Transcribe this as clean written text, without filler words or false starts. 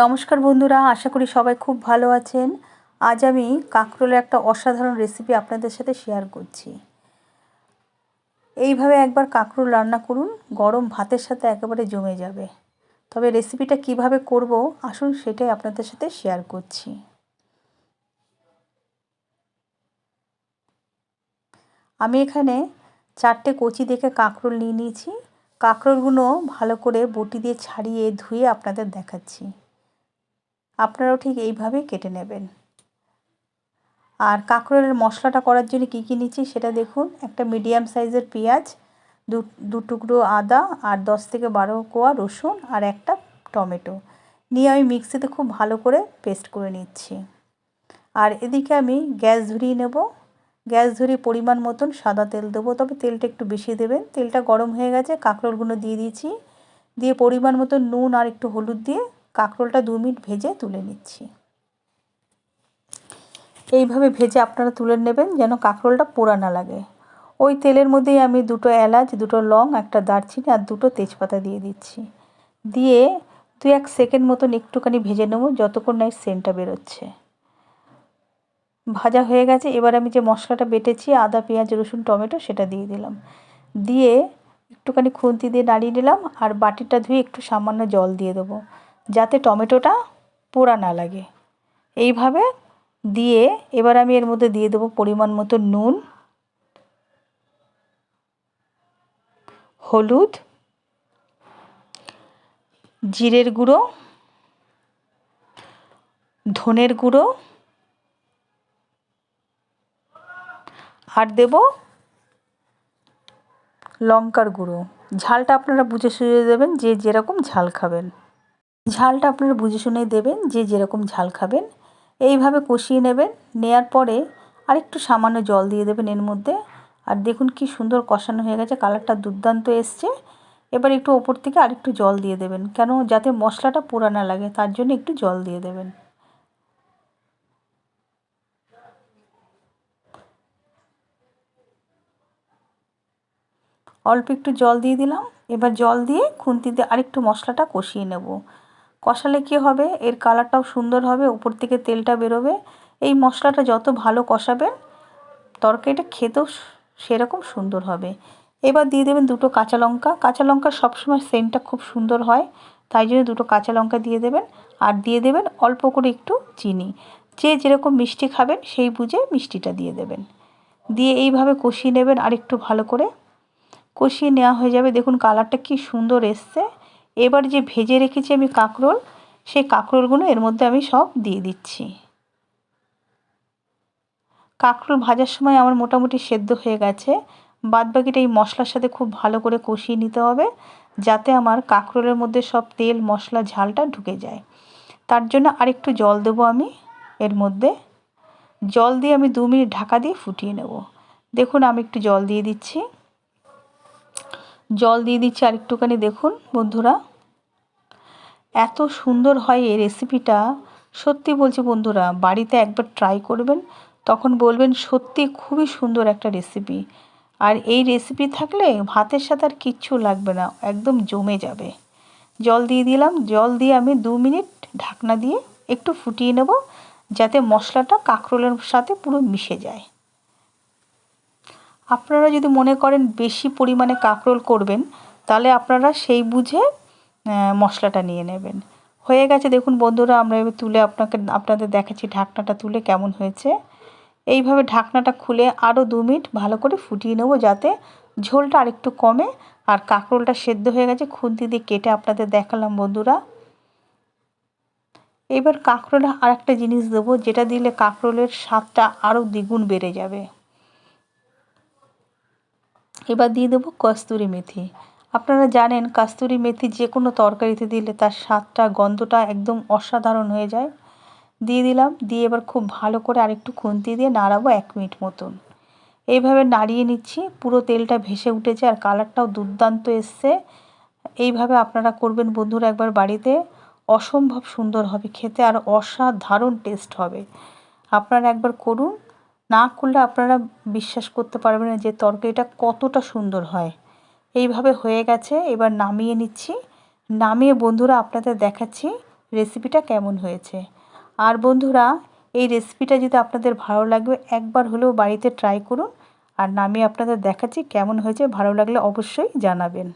নমস্কার বন্ধুরা, আশা করি সবাই খুব ভালো আছেন। আজ আমি কাঁকরোলের একটা অসাধারণ রেসিপি আপনাদের সাথে শেয়ার করছি। এইভাবে একবার কাঁকরোল রান্না করুন, গরম ভাতের সাথে একেবারে জমে যাবে। তবে রেসিপিটা কিভাবে করব আসুন সেটাই আপনাদের সাথে শেয়ার করছি। আমি এখানে 4টে কচি দেখে কাঁকরোল নিয়ে নিয়েছি। কাঁকরোলগুলো ভালো করে বটি দিয়ে ছাড়িয়ে ধুয়ে আপনাদের দেখাচ্ছি। আপনারাও ঠিক এইভাবেই কেটে নেবেন। আর কাঁকরোলের মশলাটা করার জন্য কী কী নিচ্ছি সেটা দেখুন। একটা মিডিয়াম সাইজের পেঁয়াজ, দু টুকরো আদা, আর 10 থেকে 12 কোয়া রসুন, আর একটা টমেটো নিয়ে আমি মিক্সিতে খুব ভালো করে পেস্ট করে নিচ্ছি। আর এদিকে আমি গ্যাস ধরিয়ে নেব। গ্যাস ধরিয়ে পরিমাণ মতন সাদা তেল দেবো, তবে তেলটা একটু বেশি দেবেন। তেলটা গরম হয়ে গেছে, কাঁকরোলগুলো দিয়ে দিয়েছি। দিয়ে পরিমাণ মতন নুন আর একটু হলুদ দিয়ে কাঁকরোলটা 2 মিনিট ভেজে তুলে নিচ্ছি। এইভাবে ভেজে আপনারা তুলে নেবেন যেন কাঁকরোলটা পোড়া না লাগে। ওই তেলের মধ্যেই আমি 2টো এলাচ, 2টো লং, একটা দারচিনি আর 2টো তেজপাতা দিয়ে দিচ্ছি। দিয়ে 2-1 সেকেন্ড মতন একটুখানি ভেজে নেব, যতক্ষণ না সেন্টটা বেরোচ্ছে। ভাজা হয়ে গেছে। এবার আমি যে মশলাটা বেটেছি আদা, পেঁয়াজ, রসুন, টমেটো সেটা দিয়ে দিলাম। দিয়ে একটুখানি খুন্তি দিয়ে নাড়িয়ে নিলাম। আর বাটিটা ধুয়ে একটু সামান্য জল দিয়ে দেবো যাতে টমেটোটা পোড়া না লাগে। এইভাবে দিয়ে এবার আমি এর মধ্যে দিয়ে দেবো পরিমাণ মতো নুন, হলুদ, জিরের গুঁড়ো, ধনের গুঁড়ো, আর দেব লঙ্কার গুঁড়ো। ঝালটা আপনারা বুঝে শুনে দেবেন, যে যেরকম ঝাল খাবেন। ঝালটা আপনারা বুঝে শুনেই দেবেন, যে যেরকম ঝাল খাবেন। এইভাবে কষিয়ে নেবেন। নেওয়ার পরে আরেকটু সামান্য জল দিয়ে দেবেন এর মধ্যে। আর দেখুন কি সুন্দর কষানো হয়ে গেছে, কালারটা দুর্দান্ত এসছে। এবার একটু ওপর থেকে আরেকটু জল দিয়ে দেবেন, কেন যাতে মশলাটা পোড়া না লাগে, তার জন্য একটু জল দিয়ে দেবেন। অল্প একটু জল দিয়ে দিলাম। এবার জল দিয়ে খুন্তিতে আরেকটু মশলাটা কষিয়ে নেব। কষালে কী হবে, এর কালারটাও সুন্দর হবে, উপর থেকে তেলটা বেরোবে। এই মশলাটা যত ভালো কষাবেন তরকারিটা খেতেও সেরকম সুন্দর হবে। এবার দিয়ে দেবেন 2টো কাঁচা লঙ্কা। কাঁচা লঙ্কার সবসময় সেন্টটা খুব সুন্দর হয়, তাই জন্য 2টো কাঁচা লঙ্কা দিয়ে দেবেন। আর দিয়ে দেবেন অল্প করে একটু চিনি। যে যেরকম মিষ্টি খাবেন সেই বুঝে মিষ্টিটা দিয়ে দেবেন। দিয়ে এইভাবে কষিয়ে নেবেন আর একটু ভালো করে। কষিয়ে নেওয়া হয়ে যাবে। দেখুন কালারটা কি সুন্দর এসছে। এবার যে ভেজে রেখেছি আমি কাঁকরোল, সেই কাঁকরোলগুলো এর মধ্যে আমি সব দিয়ে দিচ্ছি। কাঁকরোল ভাজার সময় আমার মোটামুটি সেদ্ধ হয়ে গেছে। বাদবাকিটা এই মশলার সাথে খুব ভালো করে কষিয়ে নিতে হবে, যাতে আমার কাঁকরোলের মধ্যে সব তেল, মশলা, ঝালটা ঢুকে যায়। তার জন্য আরেকটু জল দেবো আমি এর মধ্যে। জল দিয়ে আমি 2 মিনিট ঢাকা দিয়ে ফুটিয়ে নেব। দেখুন আমি একটু জল দিয়ে দিচ্ছি। আর একটুখানি দেখুন বন্ধুরা, এত সুন্দর হয় এই রেসিপিটা। সত্যি বলছি বন্ধুরা, বাড়িতে একবার ট্রাই করবেন, তখন বলবেন সত্যি খুবই সুন্দর একটা রেসিপি। আর এই রেসিপি থাকলে ভাতের সাথে আর কিচ্ছু লাগবে না, একদম জমে যাবে। জল দিয়ে দিলাম। জল দিয়ে আমি 2 মিনিট ঢাকনা দিয়ে একটু ফুটিয়ে নেব, যাতে মশলাটা কাঁকরোলের সাথে পুরো মিশে যায়। আপনারা যদি মনে করেন বেশি পরিমাণে কাঁকরোল করবেন, তাহলে আপনারা সেই বুঝে মশলাটা নিয়ে নেবেন। হয়ে গেছে দেখুন বন্ধুরা, আমরা এবার তুলে আপনাদের দেখাচ্ছি ঢাকনাটা তুলে কেমন হয়েছে। এইভাবে ঢাকনাটা খুলে আরও 2 মিনিট ভালো করে ফুটিয়ে নেব, যাতে ঝোলটা আরেকটু কমে। আর কাঁকরোলটা সেদ্ধ হয়ে গেছে, খুন্তি দিয়ে কেটে আপনাদের দেখালাম বন্ধুরা। এবার কাঁকরোলে আরেকটা জিনিস দেবো, যেটা দিলে কাঁকরোলের স্বাদটা আরও দ্বিগুণ বেড়ে যাবে। এবার দিয়ে দেবো কস্তুরি মেথি। আপনারা জানেন কস্তুরি মেথি যে কোনো তরকারিতে দিলে তার স্বাদটা, গন্ধটা একদম অসাধারণ হয়ে যায়। দিয়ে দিলাম। দিয়ে এবার খুব ভালো করে আরেকটু খুন্তি দিয়ে নাড়াবো 1 মিনিট মতন। এইভাবে নাড়িয়ে নিচ্ছি। পুরো তেলটা ভেসে উঠেছে আর কালারটাও দুর্দান্ত এসছে। এইভাবে আপনারা করবেন বন্ধুরা একবার বাড়িতে, অসম্ভব সুন্দর হবে খেতে আর অসাধারণ টেস্ট হবে। আপনারা একবার করুন, না করলে আপনারা বিশ্বাস করতে পারবেন না যে তরকারিটা কতটা সুন্দর হয়। এইভাবে হয়ে গেছে। এবার নামিয়ে নিচ্ছি। নামিয়ে বন্ধুরা আপনাদের দেখাচ্ছি রেসিপিটা কেমন হয়েছে। আর বন্ধুরা, এই রেসিপিটা যদি আপনাদের ভালো লাগবে একবার হলেও বাড়িতে ট্রাই করুন। আর নামিয়ে আপনাদের দেখাচ্ছি কেমন হয়েছে, ভালো লাগলে অবশ্যই জানাবেন।